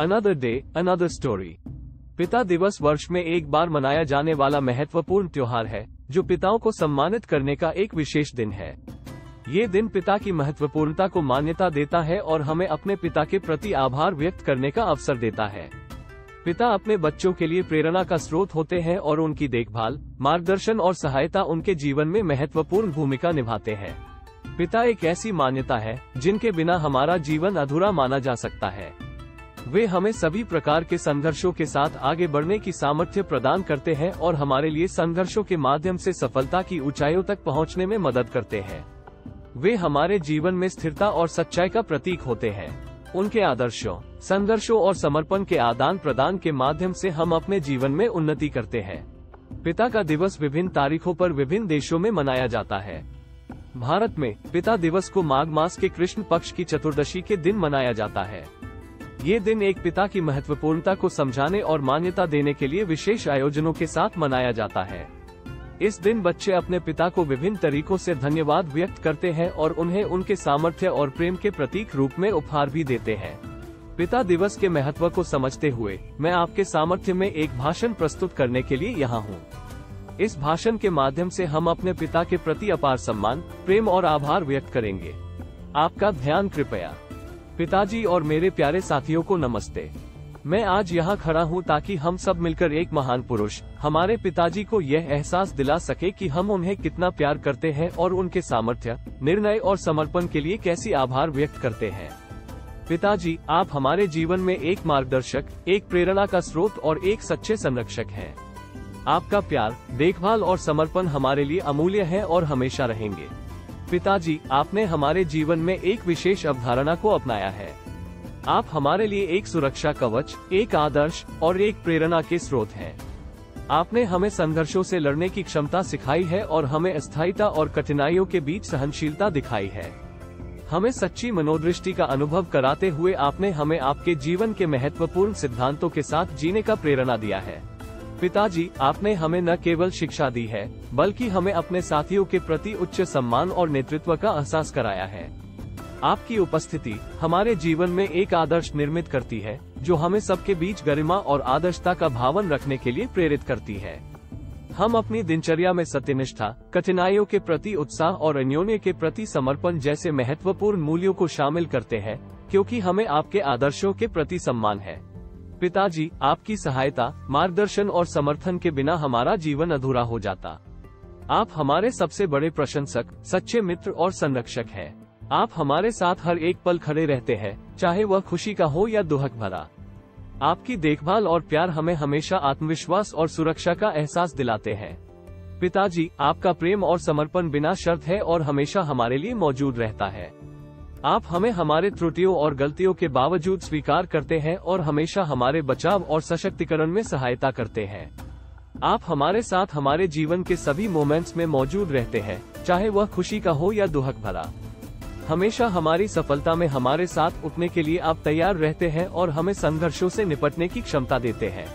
Another day another story. पिता दिवस वर्ष में एक बार मनाया जाने वाला महत्वपूर्ण त्योहार है जो पिताओं को सम्मानित करने का एक विशेष दिन है। ये दिन पिता की महत्वपूर्णता को मान्यता देता है और हमें अपने पिता के प्रति आभार व्यक्त करने का अवसर देता है। पिता अपने बच्चों के लिए प्रेरणा का स्रोत होते हैं और उनकी देखभाल, मार्गदर्शन और सहायता उनके जीवन में महत्वपूर्ण भूमिका निभाते हैं। पिता एक ऐसी मान्यता है जिनके बिना हमारा जीवन अधूरा माना जा सकता है। वे हमें सभी प्रकार के संघर्षों के साथ आगे बढ़ने की सामर्थ्य प्रदान करते हैं और हमारे लिए संघर्षों के माध्यम से सफलता की ऊंचाइयों तक पहुंचने में मदद करते हैं। वे हमारे जीवन में स्थिरता और सच्चाई का प्रतीक होते हैं। उनके आदर्शों, संघर्षों और समर्पण के आदान प्रदान के माध्यम से हम अपने जीवन में उन्नति करते हैं। पिता का दिवस विभिन्न तारीखों पर विभिन्न देशों में मनाया जाता है। भारत में पिता दिवस को माघ मास के कृष्ण पक्ष की चतुर्दशी के दिन मनाया जाता है। ये दिन एक पिता की महत्वपूर्णता को समझाने और मान्यता देने के लिए विशेष आयोजनों के साथ मनाया जाता है। इस दिन बच्चे अपने पिता को विभिन्न तरीकों से धन्यवाद व्यक्त करते हैं और उन्हें उनके सामर्थ्य और प्रेम के प्रतीक रूप में उपहार भी देते हैं। पिता दिवस के महत्व को समझते हुए मैं आपके सामर्थ्य में एक भाषण प्रस्तुत करने के लिए यहाँ हूँ। इस भाषण के माध्यम से हम अपने पिता के प्रति अपार सम्मान, प्रेम और आभार व्यक्त करेंगे। आपका ध्यान कृपया। पिताजी और मेरे प्यारे साथियों को नमस्ते। मैं आज यहाँ खड़ा हूँ ताकि हम सब मिलकर एक महान पुरुष, हमारे पिताजी को यह एहसास दिला सके कि हम उन्हें कितना प्यार करते हैं और उनके सामर्थ्य, निर्णय और समर्पण के लिए कैसी आभार व्यक्त करते हैं। पिताजी, आप हमारे जीवन में एक मार्गदर्शक, एक प्रेरणा का स्रोत और एक सच्चे संरक्षक हैं। आपका प्यार, देखभाल और समर्पण हमारे लिए अमूल्य है और हमेशा रहेंगे। पिताजी, आपने हमारे जीवन में एक विशेष अवधारणा को अपनाया है। आप हमारे लिए एक सुरक्षा कवच, एक आदर्श और एक प्रेरणा के स्रोत हैं। आपने हमें संघर्षों से लड़ने की क्षमता सिखाई है और हमें अस्थायीता और कठिनाइयों के बीच सहनशीलता दिखाई है। हमें सच्ची मनोदृष्टि का अनुभव कराते हुए आपने हमें आपके जीवन के महत्वपूर्ण सिद्धांतों के साथ जीने का प्रेरणा दिया है। पिताजी, आपने हमें न केवल शिक्षा दी है बल्कि हमें अपने साथियों के प्रति उच्च सम्मान और नेतृत्व का एहसास कराया है। आपकी उपस्थिति हमारे जीवन में एक आदर्श निर्मित करती है जो हमें सबके बीच गरिमा और आदर्शता का भावन रखने के लिए प्रेरित करती है। हम अपनी दिनचर्या में सत्यनिष्ठा, कठिनाइयों के प्रति उत्साह और अन्योन्य के प्रति समर्पण जैसे महत्वपूर्ण मूल्यों को शामिल करते हैं क्योंकि हमें आपके आदर्शों के प्रति सम्मान है। पिताजी, आपकी सहायता, मार्गदर्शन और समर्थन के बिना हमारा जीवन अधूरा हो जाता। आप हमारे सबसे बड़े प्रशंसक, सच्चे मित्र और संरक्षक हैं। आप हमारे साथ हर एक पल खड़े रहते हैं, चाहे वह खुशी का हो या दुख भरा। आपकी देखभाल और प्यार हमें हमेशा आत्मविश्वास और सुरक्षा का एहसास दिलाते हैं। पिताजी, आपका प्रेम और समर्पण बिना शर्त है और हमेशा हमारे लिए मौजूद रहता है। आप हमें हमारे त्रुटियों और गलतियों के बावजूद स्वीकार करते हैं और हमेशा हमारे बचाव और सशक्तिकरण में सहायता करते हैं। आप हमारे साथ हमारे जीवन के सभी मोमेंट्स में मौजूद रहते हैं, चाहे वह खुशी का हो या दुख भरा। हमेशा हमारी सफलता में हमारे साथ उठने के लिए आप तैयार रहते हैं और हमें संघर्षों से निपटने की क्षमता देते हैं।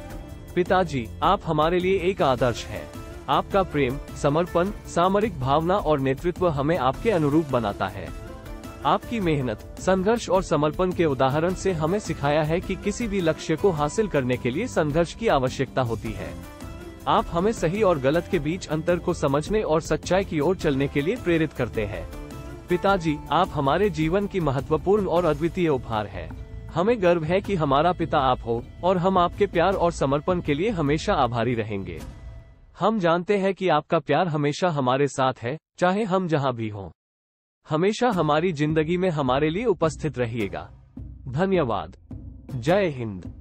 पिताजी, आप हमारे लिए एक आदर्श हैं। आपका प्रेम, समर्पण, सामरिक भावना और नेतृत्व हमें आपके अनुरूप बनाता है। आपकी मेहनत, संघर्ष और समर्पण के उदाहरण से हमें सिखाया है कि किसी भी लक्ष्य को हासिल करने के लिए संघर्ष की आवश्यकता होती है। आप हमें सही और गलत के बीच अंतर को समझने और सच्चाई की ओर चलने के लिए प्रेरित करते हैं। पिताजी, आप हमारे जीवन की महत्वपूर्ण और अद्वितीय उपहार हैं। हमें गर्व है कि हमारा पिता आप हो और हम आपके प्यार और समर्पण के लिए हमेशा आभारी रहेंगे। हम जानते हैं कि आपका प्यार हमेशा हमारे साथ है, चाहे हम जहां भी हों। हमेशा हमारी जिंदगी में हमारे लिए उपस्थित रहिएगा। धन्यवाद। जय हिंद।